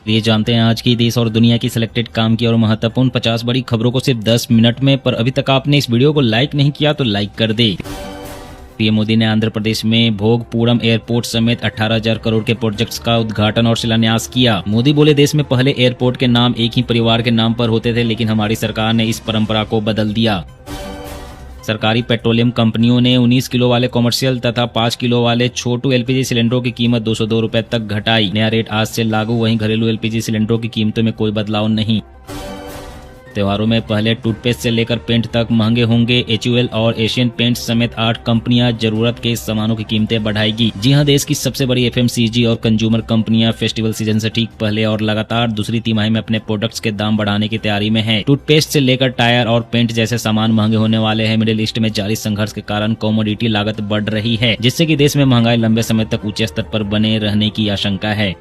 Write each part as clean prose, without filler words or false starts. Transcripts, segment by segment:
ये जानते हैं आज की देश और दुनिया की सिलेक्टेड काम की और महत्वपूर्ण 50 बड़ी खबरों को सिर्फ 10 मिनट में। पर अभी तक आपने इस वीडियो को लाइक नहीं किया तो लाइक कर दे। पीएम मोदी ने आंध्र प्रदेश में भोगपुरम एयरपोर्ट समेत 18,000 करोड़ के प्रोजेक्ट्स का उद्घाटन और शिलान्यास किया। मोदी बोले, देश में पहले एयरपोर्ट के नाम एक ही परिवार के नाम पर होते थे, लेकिन हमारी सरकार ने इस परंपरा को बदल दिया। सरकारी पेट्रोलियम कंपनियों ने 19 किलो वाले कॉमर्शियल तथा 5 किलो वाले छोटू एलपीजी सिलेंडरों की कीमत 202 रुपए तक घटाई। नया रेट आज से लागू। वहीं घरेलू एलपीजी सिलेंडरों की कीमतों में कोई बदलाव नहीं। त्योहारों में पहले टूथपेस्ट से लेकर पेंट तक महंगे होंगे। HUL और एशियन पेंट्स समेत 8 कंपनियां जरूरत के सामानों की कीमतें बढ़ाएगी। जी हां, देश की सबसे बड़ी FMCG और कंज्यूमर कंपनियां फेस्टिवल सीजन से ठीक पहले और लगातार दूसरी तिमाही में अपने प्रोडक्ट्स के दाम बढ़ाने की तैयारी में है। टूथपेस्ट से लेकर टायर और पेंट जैसे सामान महंगे होने वाले हैं। मिडिल ईस्ट में जारी संघर्ष के कारण कमोडिटी लागत बढ़ रही है, जिससे कि देश में महंगाई लंबे समय तक ऊंचे स्तर पर बने रहने की आशंका है।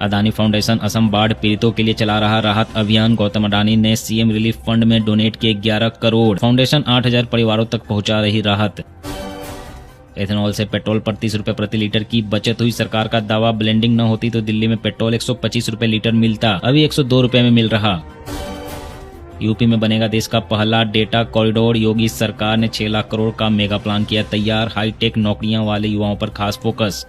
अदानी फाउंडेशन असम बाढ़ पीड़ितों के लिए चला रहा राहत अभियान। गौतम अडानी ने सीएम रिलीफ फंड में डोनेट किए 11 करोड़। फाउंडेशन 8,000 परिवारों तक पहुंचा रही राहत। एथेनॉल से पेट्रोल पर 30 रुपए प्रति लीटर की बचत हुई। सरकार का दावा, ब्लेंडिंग न होती तो दिल्ली में पेट्रोल 125 रुपए लीटर मिलता, अभी 102 रुपए में मिल रहा। यूपी में बनेगा देश का पहला डेटा कॉरिडोर। योगी सरकार ने 6 लाख करोड़ का मेगा प्लान किया तैयार। हाईटेक नौकरियां वाले युवाओं पर खास फोकस।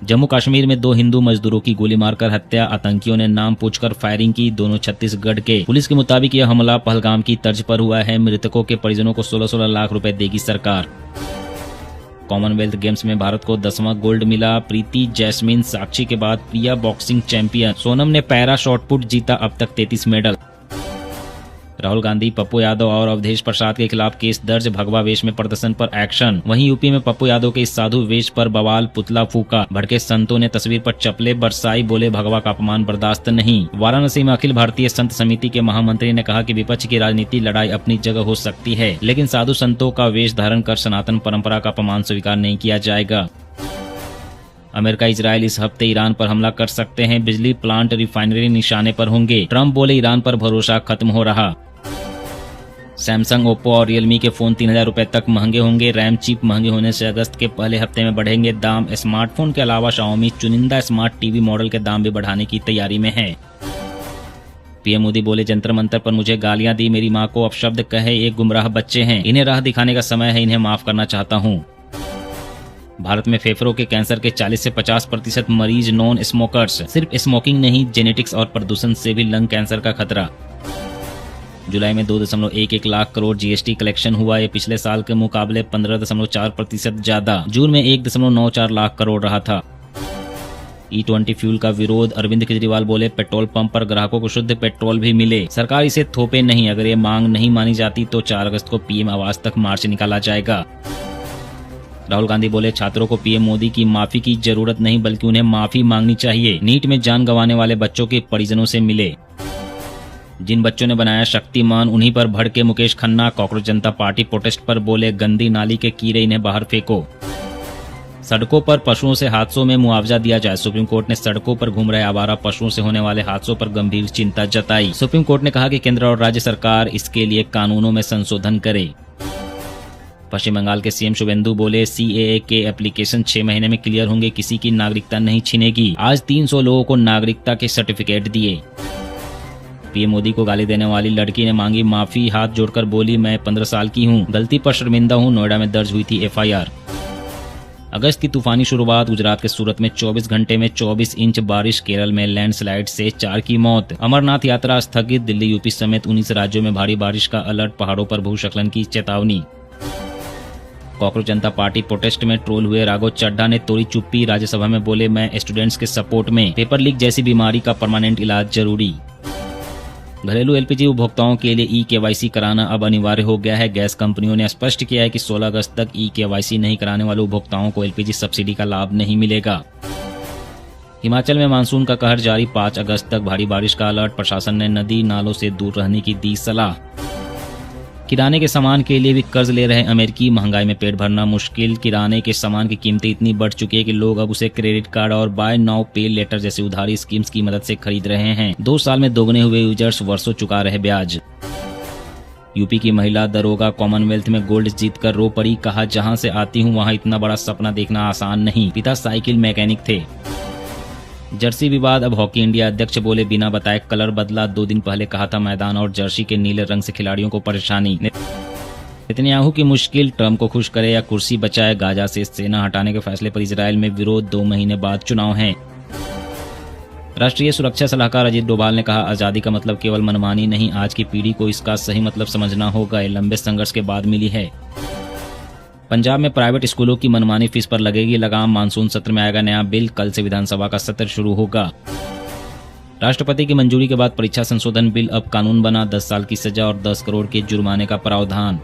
जम्मू कश्मीर में 2 हिंदू मजदूरों की गोली मारकर हत्या। आतंकियों ने नाम पूछकर फायरिंग की। दोनों छत्तीसगढ़ के। पुलिस के मुताबिक यह हमला पहलगाम की तर्ज पर हुआ है। मृतकों के परिजनों को 16-16 लाख रुपए देगी सरकार। कॉमनवेल्थ गेम्स में भारत को 10वां गोल्ड मिला। प्रीति जैस्मिन साक्षी के बाद प्रिया बॉक्सिंग चैंपियन। सोनम ने पैरा शॉटपुट जीता, अब तक 33 मेडल। राहुल गांधी, पप्पू यादव और अवधेश प्रसाद के खिलाफ केस दर्ज। भगवा वेश में प्रदर्शन पर एक्शन। वहीं यूपी में पप्पू यादव के इस साधु वेश पर बवाल, पुतला फूका। भड़के संतों ने तस्वीर पर चप्पलें बरसाई, बोले भगवा का अपमान बर्दाश्त नहीं। वाराणसी में अखिल भारतीय संत समिति के महामंत्री ने कहा कि विपक्ष की राजनीति लड़ाई अपनी जगह हो सकती है, लेकिन साधु संतों का वेश धारण कर सनातन परंपरा का अपमान स्वीकार नहीं किया जाएगा। अमेरिका इजराइल इस हफ्ते ईरान पर हमला कर सकते हैं। बिजली प्लांट, रिफाइनरी निशाने पर होंगे। ट्रंप बोले, ईरान पर भरोसा खत्म हो रहा। सैमसंग, ओप्पो और रियलमी के फोन 3,000 रुपए तक महंगे होंगे। रैम चिप महंगे होने से अगस्त के पहले हफ्ते में बढ़ेंगे दाम। स्मार्टफोन के अलावा शाओमी चुनिंदा स्मार्ट टीवी मॉडल के दाम भी बढ़ाने की तैयारी में है। पीएम मोदी बोले, जंतर मंतर पर मुझे गालियां दी मेरी मां को अपशब्द कहे एक गुमराह बच्चे हैं। इन्हें राह दिखाने का समय है, इन्हें माफ करना चाहता हूं। भारत में फेफड़ों के कैंसर के 40 से 50% मरीज नॉन स्मोकर्स। सिर्फ स्मोकिंग नहीं, जेनेटिक्स और प्रदूषण से भी लंग कैंसर का खतरा। जुलाई में 2.11 लाख करोड़ जीएसटी कलेक्शन हुआ। ये पिछले साल के मुकाबले 15.4% ज्यादा। जून में 1.94 लाख करोड़ रहा था। E20 फ्यूल का विरोध। अरविंद केजरीवाल बोले, पेट्रोल पंप पर ग्राहकों को शुद्ध पेट्रोल भी मिले। सरकार इसे थोपे नहीं। अगर ये मांग नहीं मानी जाती तो 4 अगस्त को पीएम आवास तक मार्च निकाला जाएगा। राहुल गांधी बोले, छात्रों को पीएम मोदी की माफी की जरूरत नहीं, बल्कि उन्हें माफी मांगनी चाहिए। नीट में जान गंवाने वाले बच्चों के परिजनों से मिले। जिन बच्चों ने बनाया शक्तिमान, उन्हीं पर भड़के मुकेश खन्ना। कांग्रेस जनता पार्टी प्रोटेस्ट पर बोले, गंदी नाली के कीड़े, इन्हें बाहर फेंको। सड़कों पर पशुओं से हादसों में मुआवजा दिया जाए। सुप्रीम कोर्ट ने सड़कों पर घूम रहे आवारा पशुओं से होने वाले हादसों पर गंभीर चिंता जताई। सुप्रीम कोर्ट ने कहा कि केंद्र और राज्य सरकार इसके लिए कानूनों में संशोधन करे। पश्चिम बंगाल के सीएम शुभेंदु बोले, CAA के एप्लीकेशन 6 महीने में क्लियर होंगे, किसी की नागरिकता नहीं छिनेगी। आज 300 लोगों को नागरिकता के सर्टिफिकेट दिए। पीएम मोदी को गाली देने वाली लड़की ने मांगी माफी। हाथ जोड़कर बोली, मैं 15 साल की हूँ, गलती पर शर्मिंदा हूँ। नोएडा में दर्ज हुई थी FIR। अगस्त की तूफानी शुरुआत। गुजरात के सूरत में 24 घंटे में 24 इंच बारिश। केरल में लैंडस्लाइड से 4 की मौत। अमरनाथ यात्रा स्थगित। दिल्ली, यूपी समेत 19 राज्यों में भारी बारिश का अलर्ट। पहाड़ों पर भूस्खलन की चेतावनी। कांग्रेस जनता पार्टी प्रोटेस्ट में ट्रोल हुए राघव चड्ढा ने तोड़ी चुप्पी। राज्यसभा में बोले, मैं स्टूडेंट्स के सपोर्ट में। पेपर लीक जैसी बीमारी का परमानेंट इलाज जरूरी। घरेलू एलपीजी उपभोक्ताओं के लिए eKYC कराना अब अनिवार्य हो गया है। गैस कंपनियों ने स्पष्ट किया है कि 16 अगस्त तक eKYC नहीं कराने वाले उपभोक्ताओं को एलपीजी सब्सिडी का लाभ नहीं मिलेगा। हिमाचल में मानसून का कहर जारी। 5 अगस्त तक भारी बारिश का अलर्ट। प्रशासन ने नदी नालों से दूर रहने की दी सलाह। किराने के सामान के लिए भी कर्ज ले रहे अमेरिकी। महंगाई में पेट भरना मुश्किल। किराने के सामान की कीमतें इतनी बढ़ चुकी है कि लोग अब उसे क्रेडिट कार्ड और बाय नाउ पे लेटर जैसी उधारी स्कीम्स की मदद से खरीद रहे हैं। 2 साल में दोगुने हुए यूजर्स वर्षों चुका रहे ब्याज। यूपी की महिला दरोगा कॉमनवेल्थ में गोल्ड जीतकर रो पड़ी। कहा, जहां से आती हूं वहां इतना बड़ा सपना देखना आसान नहीं। पिता साइकिल मैकेनिक थे। जर्सी विवाद, अब हॉकी इंडिया अध्यक्ष बोले बिना बताए कलर बदला, 2 दिन पहले कहा था मैदान और जर्सी के नीले रंग से खिलाड़ियों को परेशानी। नेतन्याहू की मुश्किल, ट्रंप को खुश करे या कुर्सी बचाए, गाजा से सेना हटाने के फैसले पर इजरायल में विरोध, 2 महीने बाद चुनाव हैं। राष्ट्रीय सुरक्षा सलाहकार अजीत डोभाल ने कहा आजादी का मतलब केवल मनमानी नहीं, आज की पीढ़ी को इसका सही मतलब समझना होगा, ये लंबे संघर्ष के बाद मिली है। पंजाब में प्राइवेट स्कूलों की मनमानी फीस पर लगेगी लगाम, मानसून सत्र में आएगा नया बिल, कल से विधानसभा का सत्र शुरू होगा। राष्ट्रपति की मंजूरी के बाद परीक्षा संशोधन बिल अब कानून बना, 10 साल की सजा और 10 करोड़ के जुर्माने का प्रावधान।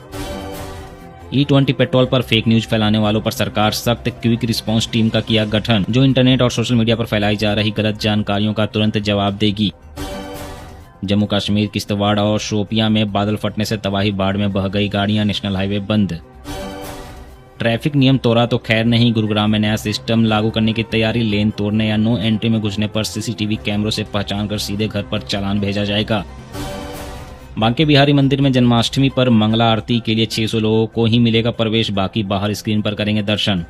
E20 पेट्रोल पर फेक न्यूज फैलाने वालों पर सरकार सख्त, क्विक रिस्पांस टीम का किया गठन, जो इंटरनेट और सोशल मीडिया पर फैलाई जा रही गलत जानकारियों का तुरंत जवाब देगी। जम्मू कश्मीर किश्तवाड़ और शोपियां में बादल फटने से तबाही, बाढ़ में बह गई गाड़ियां, नेशनल हाईवे बंद। ट्रैफिक नियम तोड़ा तो खैर नहीं, गुरुग्राम में नया सिस्टम लागू करने की तैयारी, लेन तोड़ने या नो एंट्री में घुसने पर सीसीटीवी कैमरों से पहचान कर सीधे घर पर चालान भेजा जाएगा। बांके बिहारी मंदिर में जन्माष्टमी पर मंगला आरती के लिए 600 लोगों को ही मिलेगा प्रवेश, बाकी बाहर स्क्रीन पर करेंगे दर्शन।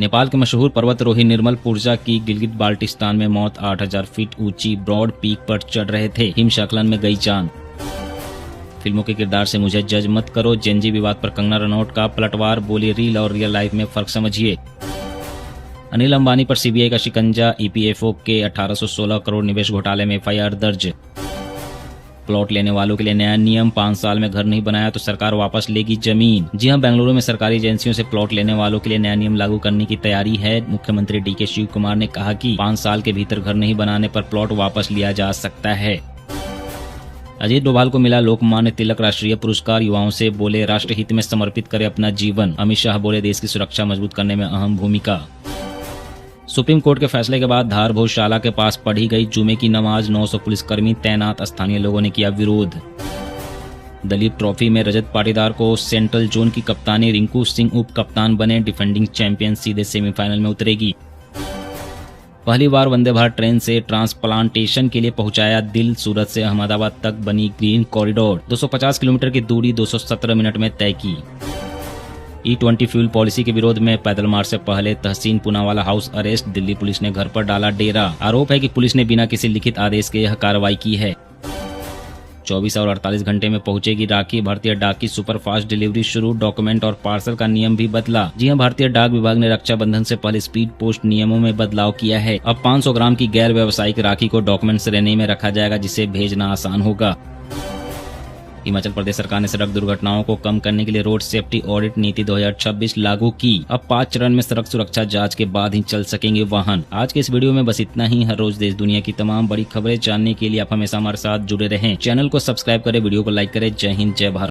नेपाल के मशहूर पर्वतारोही निर्मल पुरजा की गिलगित बाल्टिस्तान में मौत, 8000 फीट ऊंची ब्रॉड पीक पर चढ़ रहे थे, हिमस्खलन में गई जान। फिल्मों के किरदार से मुझे जज मत करो, जेनजी विवाद पर कंगना रनौत का पलटवार, बोली रील और रियल लाइफ में फर्क समझिए। अनिल अंबानी पर सीबीआई का शिकंजा, ईपीएफओ के 1816 करोड़ निवेश घोटाले में एफआईआर दर्ज। प्लॉट लेने वालों के लिए नया नियम, 5 साल में घर नहीं बनाया तो सरकार वापस लेगी जमीन। जी हां, बेंगलुरु में सरकारी एजेंसियों से प्लॉट लेने वालों के लिए नया नियम लागू करने की तैयारी है। मुख्यमंत्री डीके शिव कुमार ने कहा कि 5 साल के भीतर घर नहीं बनाने पर प्लॉट वापस लिया जा सकता है। अजीत डोभाल को मिला लोकमान्य तिलक राष्ट्रीय पुरस्कार, युवाओं से बोले राष्ट्रहित में समर्पित करे अपना जीवन। अमित शाह बोले देश की सुरक्षा मजबूत करने में अहम भूमिका। सुप्रीम कोर्ट के फैसले के बाद धार भोजशाला के पास पढ़ी गई जुमे की नमाज, 900 पुलिसकर्मी तैनात, स्थानीय लोगों ने किया विरोध। दलीप ट्रॉफी में रजत पाटीदार को सेंट्रल जोन की कप्तानी, रिंकू सिंह उप कप्तान बने, डिफेंडिंग चैंपियन सीधे सेमीफाइनल में उतरेगी। पहली बार वंदे भारत ट्रेन से ट्रांसप्लांटेशन के लिए पहुंचाया दिल, सूरत से अहमदाबाद तक बनी ग्रीन कॉरिडोर, 250 किलोमीटर की दूरी 217 मिनट में तय की। E20 फ्यूल पॉलिसी के विरोध में पैदल मार्च से पहले Tehseen Poonawalla house arrest, Delhi police ने घर पर डाला डेरा। आरोप है कि पुलिस ने बिना किसी लिखित आदेश के यह कार्रवाई की है। 24 और 48 घंटे में पहुंचेगी राखी, भारतीय डाक की सुपरफास्ट डिलीवरी शुरू, डॉक्यूमेंट और पार्सल का नियम भी बदला। जी हां, भारतीय डाक विभाग ने रक्षाबंधन से पहले स्पीड पोस्ट नियमों में बदलाव किया है। अब 500 ग्राम की गैर व्यावसायिक राखी को डॉक्यूमेंट श्रेणी में रखा जाएगा, जिसे भेजना आसान होगा। हिमाचल प्रदेश सरकार ने सड़क दुर्घटनाओं को कम करने के लिए रोड सेफ्टी ऑडिट नीति 2026 लागू की। अब 5 चरण में सड़क सुरक्षा जांच के बाद ही चल सकेंगे वाहन। आज के इस वीडियो में बस इतना ही। हर रोज देश दुनिया की तमाम बड़ी खबरें जानने के लिए आप हमेशा हमारे साथ जुड़े रहें। चैनल को सब्सक्राइब करें, वीडियो को लाइक करें। जय हिंद, जय भारत।